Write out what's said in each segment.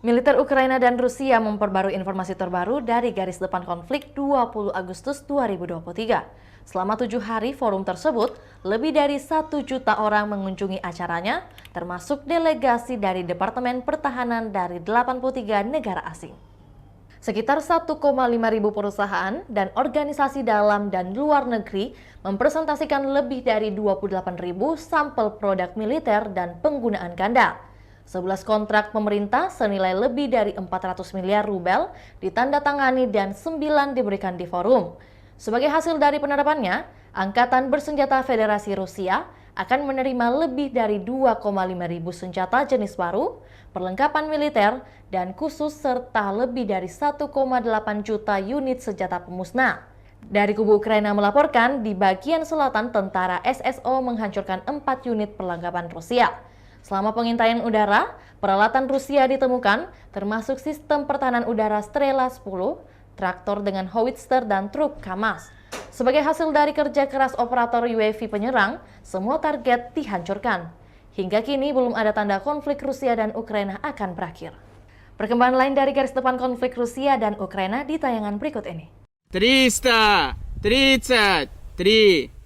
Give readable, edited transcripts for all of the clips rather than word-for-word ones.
Militer Ukraina dan Rusia memperbarui informasi terbaru dari garis depan konflik 20 Agustus 2023. Selama 7 hari forum tersebut, lebih dari 1 juta orang mengunjungi acaranya, termasuk delegasi dari Departemen Pertahanan dari 83 negara asing. Sekitar 1,5 ribu perusahaan dan organisasi dalam dan luar negeri mempresentasikan lebih dari 28 ribu sampel produk militer dan penggunaan ganda. 11 kontrak pemerintah senilai lebih dari 400 miliar rubel ditandatangani dan 9 diberikan di forum. Sebagai hasil dari penerapannya, Angkatan Bersenjata Federasi Rusia akan menerima lebih dari 2,5 ribu senjata jenis baru, perlengkapan militer, dan khusus serta lebih dari 1,8 juta unit senjata pemusnah. Dari kubu Ukraina melaporkan di bagian selatan tentara SSO menghancurkan 4 unit perlengkapan Rusia. Selama pengintaian udara, peralatan Rusia ditemukan, termasuk sistem pertahanan udara Strela 10, traktor dengan howitzer dan truk KAMAZ. Sebagai hasil dari kerja keras operator UAV penyerang, semua target dihancurkan. Hingga kini belum ada tanda konflik Rusia dan Ukraina akan berakhir. Perkembangan lain dari garis depan konflik Rusia dan Ukraina di tayangan berikut ini. 333.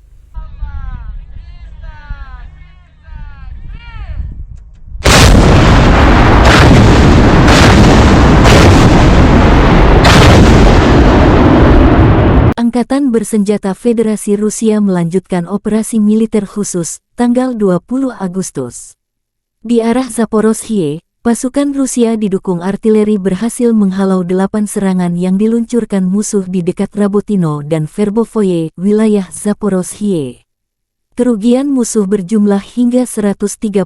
Angkatan Bersenjata Federasi Rusia melanjutkan operasi militer khusus tanggal 20 Agustus. Di arah Zaporozhye, pasukan Rusia didukung artileri berhasil menghalau 8 serangan yang diluncurkan musuh di dekat Rabotino dan Verbovoye, wilayah Zaporozhye. Kerugian musuh berjumlah hingga 135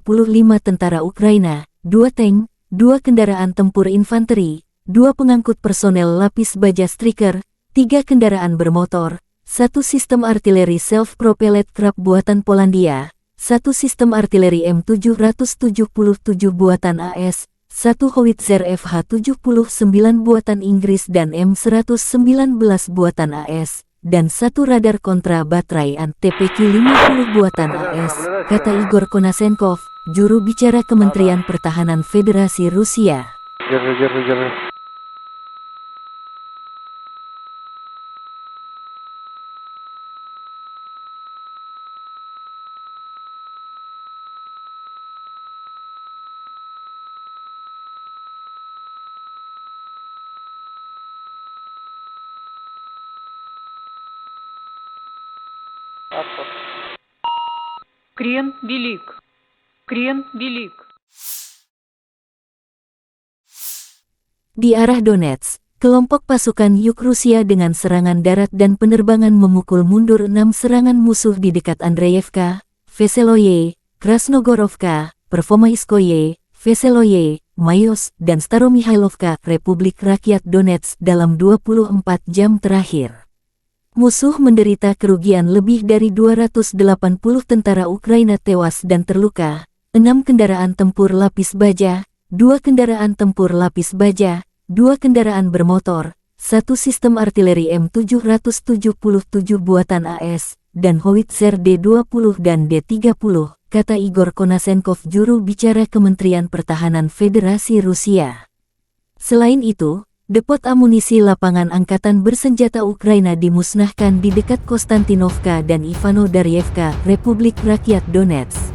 tentara Ukraina, 2 tank, 2 kendaraan tempur infanteri, 2 pengangkut personel lapis baja striker, 3 kendaraan bermotor, 1 sistem artileri self-propelled trap buatan Polandia, 1 sistem artileri M777 buatan AS, 1 howitzer FH79 buatan Inggris dan M119 buatan AS, dan 1 radar kontra baterai TPQ-50 buatan AS, kata Igor Konasenkov, juru bicara Kementerian Pertahanan Federasi Rusia. Крен велик. Крен велик. Di arah Donetsk, kelompok pasukan Yuk Rusia dengan serangan darat dan penerbangan memukul mundur 6 serangan musuh di dekat Andreyevka, Veseloye, Krasnogorovka, Pervomaiskoye, Veseloye, Mayos, dan Staromihailovka, Republik Rakyat Donetsk dalam 24 jam terakhir. Musuh menderita kerugian lebih dari 280 tentara Ukraina tewas dan terluka, 6 kendaraan tempur lapis baja, 2 kendaraan tempur lapis baja, 2 kendaraan bermotor, 1 sistem artileri M777 buatan AS, dan howitzer D20 dan D30, kata Igor Konasenkov, juru bicara Kementerian Pertahanan Federasi Rusia. Selain itu, depot amunisi lapangan Angkatan Bersenjata Ukraina dimusnahkan di dekat Konstantinovka dan Ivano-Daryevka, Republik Rakyat Donetsk.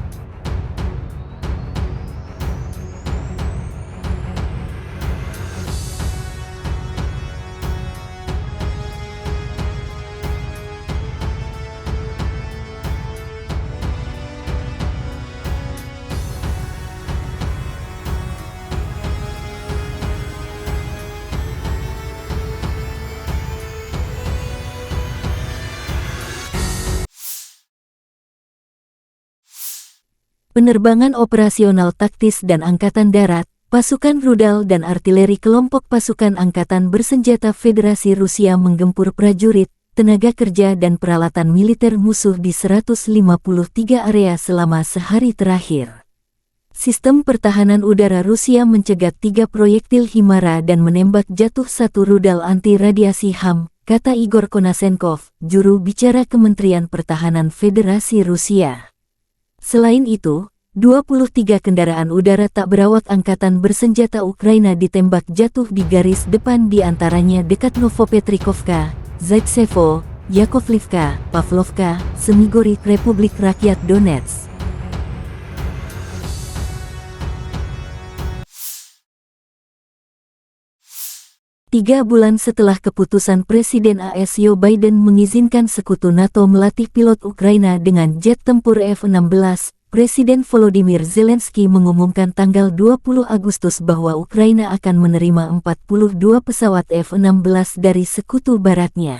Penerbangan operasional taktis dan Angkatan Darat, pasukan rudal dan artileri kelompok pasukan Angkatan Bersenjata Federasi Rusia menggempur prajurit, tenaga kerja dan peralatan militer musuh di 153 area selama sehari terakhir. Sistem pertahanan udara Rusia mencegat 3 proyektil Himara dan menembak jatuh 1 rudal anti-radiasi HAM, kata Igor Konasenkov, juru bicara Kementerian Pertahanan Federasi Rusia. Selain itu, 23 kendaraan udara tak berawak angkatan bersenjata Ukraina ditembak jatuh di garis depan, di antaranya dekat Novopetrikovka, Zaitsevo, Yakovlivka, Pavlovka, Semigorsk, Republik Rakyat Donetsk. Tiga bulan setelah keputusan Presiden AS Joe Biden mengizinkan sekutu NATO melatih pilot Ukraina dengan jet tempur F-16, Presiden Volodymyr Zelensky mengumumkan tanggal 20 Agustus bahwa Ukraina akan menerima 42 pesawat F-16 dari sekutu baratnya.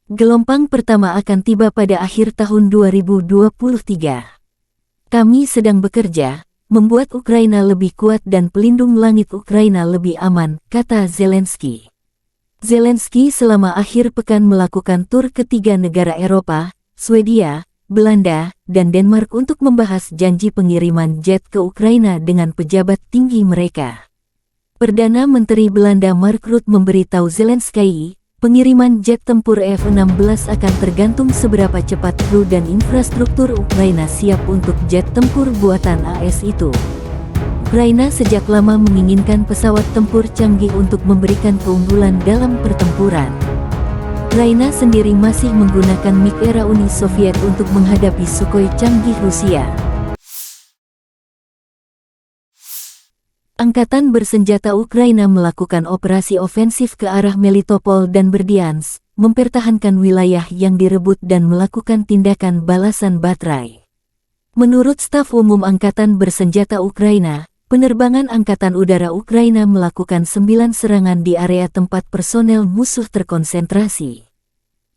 Gelombang pertama akan tiba pada akhir tahun 2023. Kami sedang bekerja, membuat Ukraina lebih kuat dan pelindung langit Ukraina lebih aman, kata Zelensky. Zelensky selama akhir pekan melakukan tur ke 3 negara Eropa, Swedia, Belanda, dan Denmark untuk membahas janji pengiriman jet ke Ukraina dengan pejabat tinggi mereka. Perdana Menteri Belanda Mark Rutte memberitahu Zelensky, pengiriman jet tempur F-16 akan tergantung seberapa cepat kru dan infrastruktur Ukraina siap untuk jet tempur buatan AS itu. Ukraina sejak lama menginginkan pesawat tempur canggih untuk memberikan keunggulan dalam pertempuran. Ukraina sendiri masih menggunakan MiG era Uni Soviet untuk menghadapi Sukhoi canggih Rusia. Angkatan bersenjata Ukraina melakukan operasi ofensif ke arah Melitopol dan Berdyansk, mempertahankan wilayah yang direbut dan melakukan tindakan balasan baterai. Menurut Staf Umum Angkatan Bersenjata Ukraina, penerbangan Angkatan Udara Ukraina melakukan 9 serangan di area tempat personel musuh terkonsentrasi.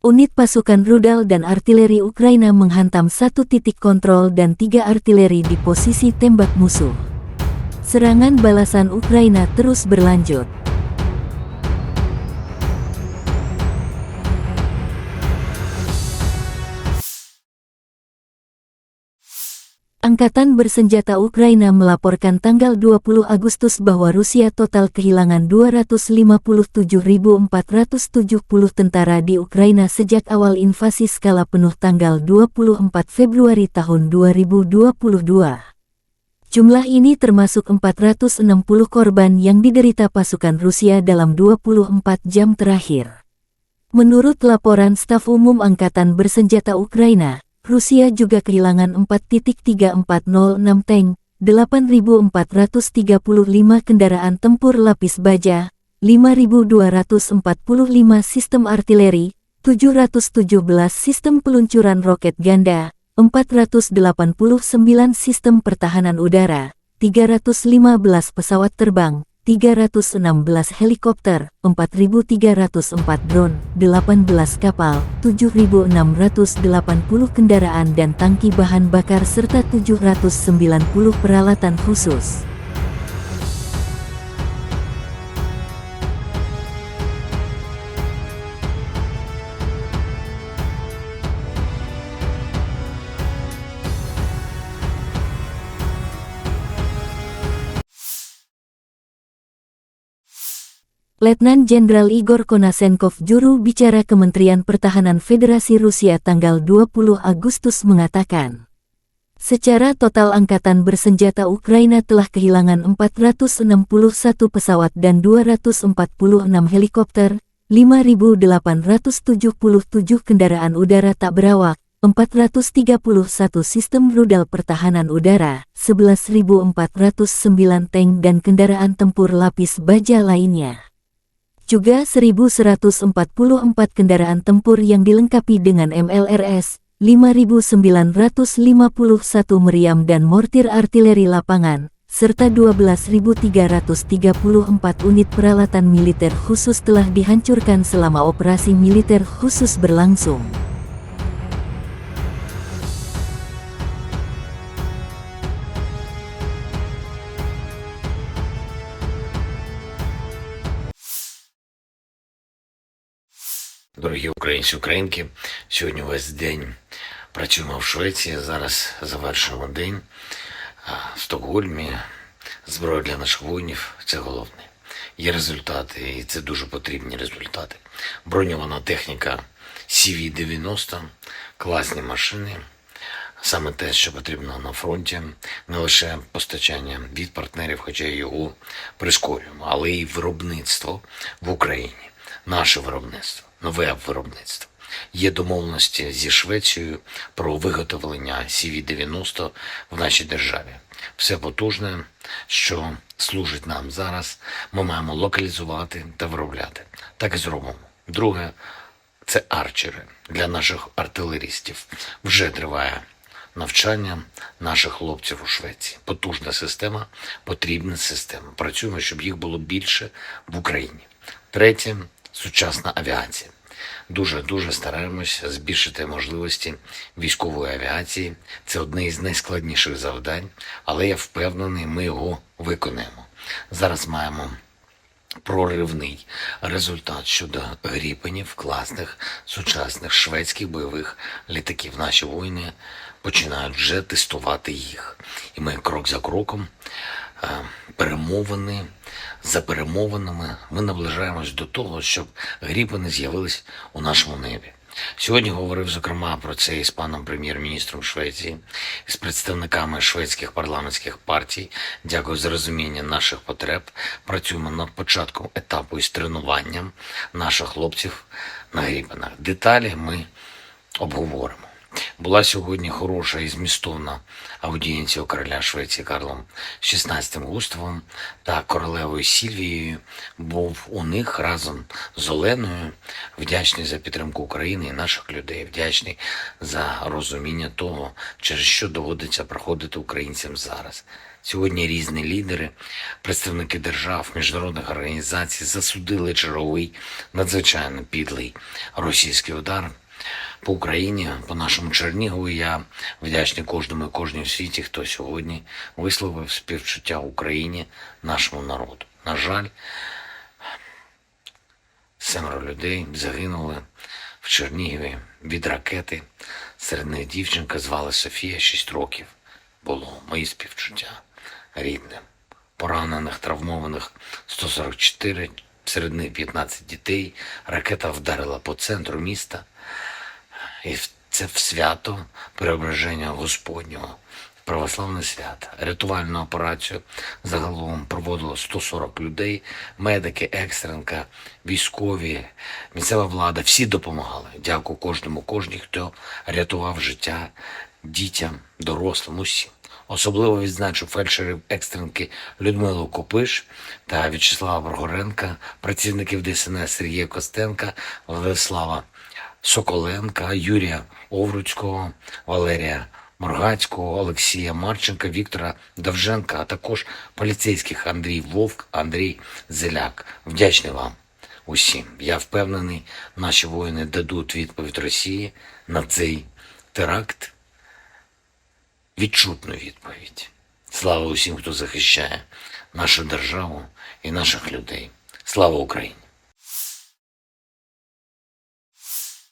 Unit pasukan rudal dan artileri Ukraina menghantam 1 titik kontrol dan 3 artileri di posisi tembak musuh. Serangan balasan Ukraina terus berlanjut. Angkatan Bersenjata Ukraina melaporkan tanggal 20 Agustus bahwa Rusia total kehilangan 257.470 tentara di Ukraina sejak awal invasi skala penuh tanggal 24 Februari tahun 2022. Jumlah ini termasuk 460 korban yang diderita pasukan Rusia dalam 24 jam terakhir. Menurut laporan Staf Umum Angkatan Bersenjata Ukraina, Rusia juga kehilangan 4.3406 tank, 8.435 kendaraan tempur lapis baja, 5.245 sistem artileri, 717 sistem peluncuran roket ganda, 489 sistem pertahanan udara, 315 pesawat terbang, 316 helikopter, 4.304 drone, 18 kapal, 7.680 kendaraan dan tangki bahan bakar serta 790 peralatan khusus. Letnan Jenderal Igor Konasenkov, juru bicara Kementerian Pertahanan Federasi Rusia tanggal 20 Agustus mengatakan, secara total Angkatan Bersenjata Ukraina telah kehilangan 461 pesawat dan 246 helikopter, 5.877 kendaraan udara tak berawak, 431 sistem rudal pertahanan udara, 11.409 tank dan kendaraan tempur lapis baja lainnya. Juga 1.144 kendaraan tempur yang dilengkapi dengan MLRS, 5.951 meriam dan mortir artileri lapangan, serta 12.334 unit peralatan militer khusus telah dihancurkan selama operasi militer khusus berlangsung. Дорогі українці, українки, сьогодні весь день працюємо в Швеції, зараз завершуємо день в Стокгольмі. Зброя для наших воїнів – це головне. Є результати, і це дуже потрібні результати. Броньована техніка CV-90, класні машини, саме те, що потрібно на фронті, не лише постачання від партнерів, хоча його прискорюємо, але й виробництво в Україні. Наше виробництво, нове виробництво. Є домовленості зі Швецією про виготовлення CV-90 в нашій державі. Все потужне, що служить нам зараз, ми маємо локалізувати та виробляти. Так і зробимо. Друге, це арчери для наших артилерістів. Вже триває навчання наших хлопців у Швеції. Потужна система, потрібна система. Працюємо, щоб їх було більше в Україні. Третє – сучасна авіація. Дуже стараємось збільшити можливості військової авіації. Це одне із найскладніших завдань, але я впевнений, ми його виконаємо. Зараз маємо проривний результат щодо Гріпенів, класних, сучасних шведських бойових літаків. Наші воїни починають вже тестувати їх. І ми крок за кроком, перемовини за перемовинами, ми наближаємось до того, щоб Гріпени з'явились у нашому небі. Сьогодні говорив, зокрема, про це із паном прем'єр-міністром Швеції, з представниками шведських парламентських партій. Дякую за розуміння наших потреб. Працюємо над початком етапу із тренуванням наших хлопців на Гріпенах. Деталі ми обговоримо. Була сьогодні хороша і змістовна аудієнція у короля Швеції Карлом XVI Густавом та королевою Сільвією. Був у них разом з Оленою. Вдячний за підтримку України і наших людей. Вдячний за розуміння того, через що доводиться проходити українцям зараз. Сьогодні різні лідери, представники держав, міжнародних організацій засудили черговий, надзвичайно підлий російський удар по Україні, по нашому Чернігову. Я вдячний кожному і кожній в світі, хто сьогодні висловив співчуття Україні, нашому народу. На жаль, 7 людей загинули в Чернігові від ракети. Серед них дівчинка звали Софія, 6 років. Було мої співчуття рідним. Поранених, травмованих 144, серед них 15 дітей. Ракета вдарила по центру міста. І це в свято Преображення Господнього, православне свято. Рятувальну операцію загалом проводило 140 людей, медики, екстренка, військові, місцева влада, всі допомагали. Дякую кожній, хто рятував життя дітям, дорослим, усім. Особливо відзначу фельдшерів екстренки Людмилу Копиш та В'ячеслава Прогоренка, працівників ДСНС Сергія Костенка, Владислава Соколенка, Юрія Овруцького, Валерія Моргацького, Олексія Марченка, Віктора Довженка, а також поліцейських Андрій Вовк, Андрій Зеляк. Вдячний вам усім. Я впевнений, наші воїни дадуть відповідь Росії на цей теракт. Відчутну відповідь. Слава усім, хто захищає нашу державу і наших людей. Слава Україні!